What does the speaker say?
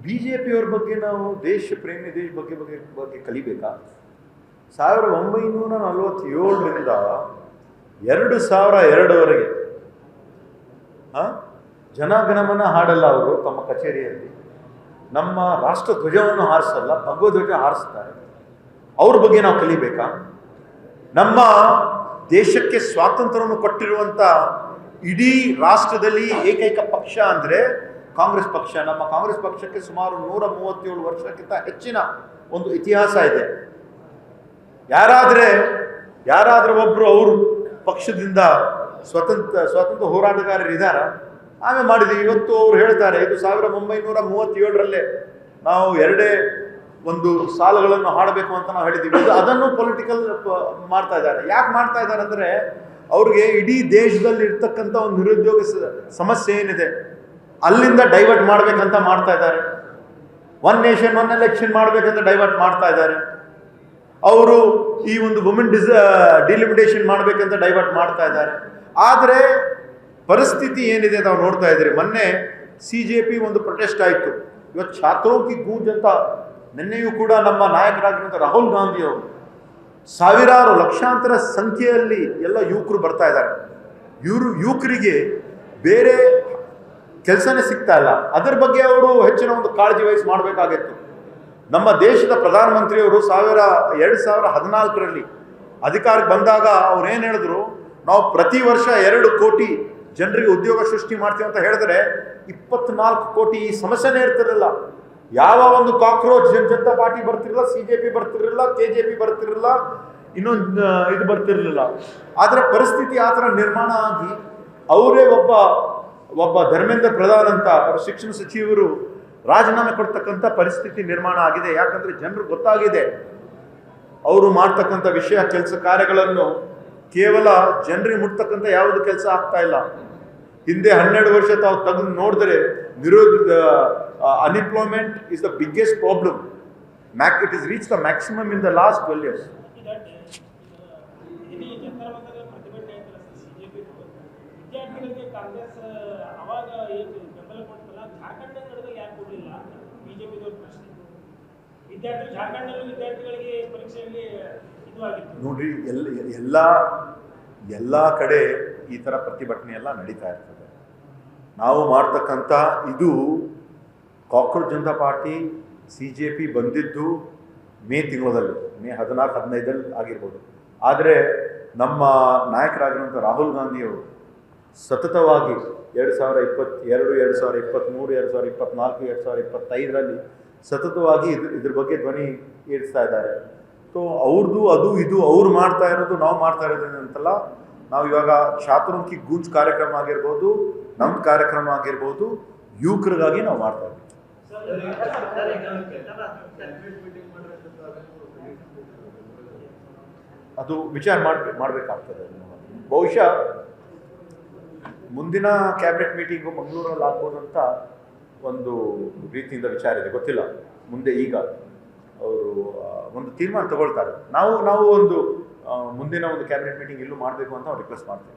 BJPಯವ್ರ ಬಗ್ಗೆ ನಾವು ದೇಶ ಪ್ರೇಮಿ ದೇಶ ಬಗ್ಗೆ ಕಲಿಬೇಕಾ? 1947ರಿಂದ 2002ವರೆಗೆ ಜನಗಣಮನ ಹಾಡಲ್ಲ ಅವರು ತಮ್ಮ ಕಚೇರಿಯಲ್ಲಿ, ನಮ್ಮ ರಾಷ್ಟ್ರ ಧ್ವಜವನ್ನು ಹಾರಿಸಲ್ಲ, ಭಗವಧ್ವಜ ಹಾರಿಸ್ತಾರೆ. ಅವ್ರ ಬಗ್ಗೆ ನಾವು ಕಲಿಬೇಕಾ? ನಮ್ಮ ದೇಶಕ್ಕೆ ಸ್ವಾತಂತ್ರ್ಯವನ್ನು ಕೊಟ್ಟಿರುವಂಥ ಇಡೀ ರಾಷ್ಟ್ರದಲ್ಲಿ ಏಕೈಕ ಪಕ್ಷ ಅಂದರೆ ಕಾಂಗ್ರೆಸ್ ಪಕ್ಷ. ನಮ್ಮ ಕಾಂಗ್ರೆಸ್ ಪಕ್ಷಕ್ಕೆ ಸುಮಾರು 137 ವರ್ಷಕ್ಕಿಂತ ಹೆಚ್ಚಿನ ಒಂದು ಇತಿಹಾಸ ಇದೆ. ಯಾರಾದರೂ ಒಬ್ಬರು ಅವರು ಪಕ್ಷದಿಂದ ಸ್ವಾತಂತ್ರ್ಯ ಹೋರಾಟಗಾರರಿದ್ದಾರ? ಆಮೇಲೆ ಮಾಡಿದ್ವಿ. ಇವತ್ತು ಅವ್ರು ಹೇಳ್ತಾರೆ ಇದು 1937ರಲ್ಲೇ ನಾವು ಎರಡೇ ಒಂದು ಸಾಲುಗಳನ್ನು ಹಾಡಬೇಕು ಅಂತ ನಾವು ಹೇಳಿದ್ದೀವಿ. ಅದನ್ನು ಪೊಲಿಟಿಕಲ್ ಮಾಡ್ತಾ ಇದ್ದಾರೆ. ಯಾಕೆ ಮಾಡ್ತಾ ಇದ್ದಾರೆ ಅಂದರೆ ಅವ್ರಿಗೆ ಇಡೀ ದೇಶದಲ್ಲಿ ಇರ್ತಕ್ಕಂಥ ಒಂದು ನಿರುದ್ಯೋಗ ಸಮಸ್ಯೆ ಏನಿದೆ ಅಲ್ಲಿಂದ ಡೈವರ್ಟ್ ಮಾಡ್ಬೇಕಂತ ಮಾಡ್ತಾ ಇದ್ದಾರೆ. ಒನ್ ನೇಷನ್ ಒನ್ ಎಲೆಕ್ಷನ್ ಮಾಡ್ಬೇಕಂತ ಡೈವರ್ಟ್ ಮಾಡ್ತಾ ಇದ್ದಾರೆ. ಅವರು ಈ ಒಂದು ವುಮೆನ್ ಡಿಲಿಮಿಟೇಷನ್ ಮಾಡ್ಬೇಕಂತ ಡೈವರ್ಟ್ ಮಾಡ್ತಾ ಇದ್ದಾರೆ. ಆದರೆ ಪರಿಸ್ಥಿತಿ ಏನಿದೆ ನಾವು ನೋಡ್ತಾ ಇದ್ದೀರಿ. ಮೊನ್ನೆ CJP ಒಂದು ಪ್ರೊಟೆಸ್ಟ್ ಆಯಿತು. ಇವತ್ತು ಛಾತ್ರೋ ಕಿ ಗೂಂಜ್ ಅಂತ ನಿನ್ನೆಯೂ ಕೂಡ ನಮ್ಮ ನಾಯಕರಾಗಿರುವಂಥ ರಾಹುಲ್ ಗಾಂಧಿ ಅವರು ಸಾವಿರಾರು ಲಕ್ಷಾಂತರ ಸಂಖ್ಯೆಯಲ್ಲಿ ಎಲ್ಲ ಯುವಕರು ಬರ್ತಾ ಇದ್ದಾರೆ. ಯುವಕರಿಗೆ ಬೇರೆ ಕೆಲಸನೇ ಸಿಗ್ತಾ ಇಲ್ಲ. ಅದರ ಬಗ್ಗೆ ಅವರು ಹೆಚ್ಚಿನ ಒಂದು ಕಾಳಜಿ ವಹಿಸಿ ಮಾಡಬೇಕಾಗಿತ್ತು. ನಮ್ಮ ದೇಶದ ಪ್ರಧಾನಮಂತ್ರಿಯವರು 2014ರಲ್ಲಿ ಅಧಿಕಾರಕ್ಕೆ ಬಂದಾಗ ಅವ್ರು ಏನು ಹೇಳಿದ್ರು, ನಾವು ಪ್ರತಿ ವರ್ಷ 2 ಕೋಟಿ ಜನರಿಗೆ ಉದ್ಯೋಗ ಸೃಷ್ಟಿ ಮಾಡ್ತೀವಿ ಅಂತ ಹೇಳಿದ್ರೆ 24 ಕೋಟಿ ಈ ಸಮಸ್ಯೆನೇ ಇರ್ತಿರಲಿಲ್ಲ. ಯಾವ ಒಂದು ಕಾಕ್ರೋಚ್ ಜನತಾ ಪಾರ್ಟಿ ಬರ್ತಿರಲಿಲ್ಲ, CJP ಬರ್ತಿರಲಿಲ್ಲ, KJP ಬರ್ತಿರಲಿಲ್ಲ, ಇನ್ನೊಂದು ಇದು ಬರ್ತಿರಲಿಲ್ಲ. ಆದರೆ ಪರಿಸ್ಥಿತಿ ಆ ಥರ ನಿರ್ಮಾಣ ಆಗಿ ಅವರೇ ಒಬ್ಬ ಧರ್ಮೇಂದ್ರ ಪ್ರಧಾನ್ ಅಂತ ಅವರು ಶಿಕ್ಷಣ ಸಚಿವರು ರಾಜೀನಾಮೆ ಕೊಡ್ತಕ್ಕಂಥ ಪರಿಸ್ಥಿತಿ ನಿರ್ಮಾಣ ಆಗಿದೆ. ಯಾಕಂದರೆ ಜನರು ಗೊತ್ತಾಗಿದೆ ಅವರು ಮಾಡ್ತಕ್ಕಂಥ ವಿಷಯ ಕೆಲಸ ಕಾರ್ಯಗಳನ್ನು ಕೇವಲ ಜನರಿಗೆ ಮುಟ್ತಕ್ಕಂಥ ಯಾವುದು ಕೆಲಸ ಆಗ್ತಾ ಇಲ್ಲ. ಹಿಂದೆ 12 ವರ್ಷ ತಾವು ತೆಗೆದು ನೋಡಿದ್ರೆ unemployment is the biggest problem. It is reach the maximum in the last 12 years. ನೋಡ್ರಿ, ಎಲ್ಲ ಕಡೆ ಈ ಥರ ಪ್ರತಿಭಟನೆ ಎಲ್ಲ ನಡೀತಾ ಇರ್ತದೆ. ನಾವು ಮಾಡ್ತಕ್ಕಂಥ ಇದು ಕಾಕ್ರೋಚ್ ಜನತಾ ಪಾರ್ಟಿ CJP ಬಂದಿದ್ದು ಮೇ ತಿಂಗಳಲ್ಲಿ, ಮೇ 14-15 ಆಗಿರ್ಬೋದು. ಆದರೆ ನಮ್ಮ ನಾಯಕರಾಗಿರುವಂಥ ರಾಹುಲ್ ಗಾಂಧಿಯವರು ಸತತವಾಗಿ 2022, 2023, 2024, 2025ರಲ್ಲಿ ಸತತವಾಗಿ ಇದ್ರ ಬಗ್ಗೆ ಧ್ವನಿ ಏರಿಸ್ತಾ ಇದ್ದಾರೆ. ಸೊ ಅವ್ರದ್ದು ಅದು ಇದು ಅವ್ರು ಮಾಡ್ತಾ ಇರೋದು ನಾವು ಮಾಡ್ತಾ ಇರೋದು ಅಂತಲ್ಲ. ನಾವು ಇವಾಗ ಛಾತ್ರೋಂಕಿ ಗೂಂಜ್ ಕಾರ್ಯಕ್ರಮ ಆಗಿರ್ಬೋದು, ನಮ್ಮ ಕಾರ್ಯಕ್ರಮ ಆಗಿರ್ಬೋದು, ಯುವಕರಿಗಾಗಿ ನಾವು ಮಾಡ್ತಾ ಇದ್ದೀವಿ. ಅದು ವಿಚಾರ ಮಾಡಬೇಕಾಗ್ತದೆ. ಬಹುಶಃ ಮುಂದಿನ ಕ್ಯಾಬಿನೆಟ್ ಮೀಟಿಂಗು ಮಂಗಳೂರಲ್ಲಿ ಆಗ್ಬೋದು ಅಂತ ಒಂದು ರೀತಿಯಿಂದ ವಿಚಾರ ಇದೆ. ಗೊತ್ತಿಲ್ಲ ಮುಂದೆ. ಈಗ ಅವರು ಒಂದು ತೀರ್ಮಾನ ತಗೊಳ್ತಾರೆ. ನಾವು ಒಂದು ಮುಂದಿನ ಒಂದು ಕ್ಯಾಬಿನೆಟ್ ಮೀಟಿಂಗ್ ಇಲ್ಲೂ ಮಾಡಬೇಕು ಅಂತ ನಾವು ರಿಕ್ವೆಸ್ಟ್ ಮಾಡ್ತೀವಿ.